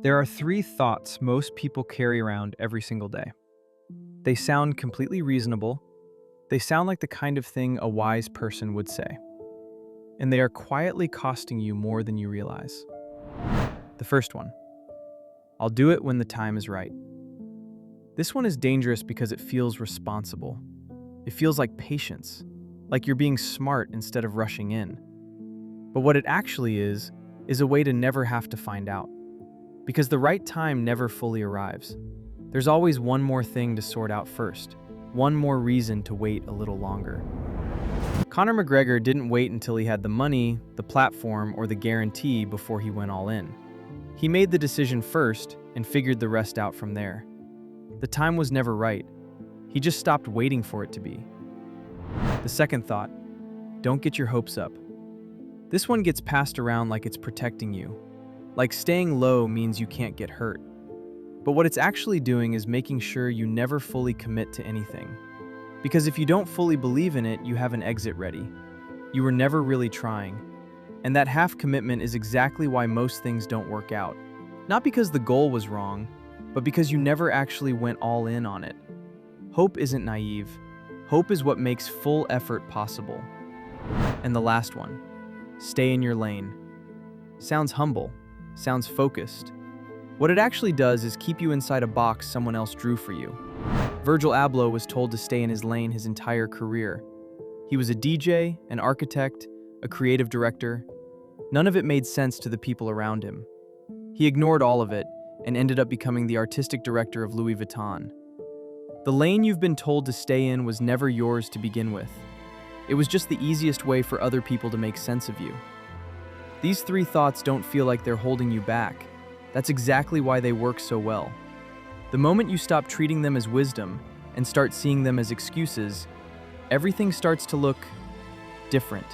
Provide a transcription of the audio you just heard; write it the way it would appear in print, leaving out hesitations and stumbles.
There are three thoughts most people carry around every single day. They sound completely reasonable, they sound like the kind of thing a wise person would say, and they are quietly costing you more than you realize. The first one: I'll do it when the time is right. This one is dangerous because it feels responsible. It feels like patience, like you're being smart instead of rushing in. But what it actually is a way to never have to find out. Because the right time never fully arrives. There's always one more thing to sort out first, one more reason to wait a little longer. Conor McGregor didn't wait until he had the money, the platform, or the guarantee before he went all in. He made the decision first and figured the rest out from there. The time was never right. He just stopped waiting for it to be. The second thought: don't get your hopes up. This one gets passed around like it's protecting you. Like staying low means you can't get hurt. But what it's actually doing is making sure you never fully commit to anything. Because if you don't fully believe in it, you have an exit ready. You were never really trying. And that half commitment is exactly why most things don't work out. Not because the goal was wrong, but because you never actually went all in on it. Hope isn't naive. Hope is what makes full effort possible. And the last one: stay in your lane. Sounds humble. Sounds focused. What it actually does is keep you inside a box someone else drew for you. Virgil Abloh was told to stay in his lane his entire career. He was a DJ, an architect, a creative director. None of it made sense to the people around him. He ignored all of it and ended up becoming the artistic director of Louis Vuitton. The lane you've been told to stay in was never yours to begin with. It was just the easiest way for other people to make sense of you. These three thoughts don't feel like they're holding you back. That's exactly why they work so well. The moment you stop treating them as wisdom and start seeing them as excuses, everything starts to look different.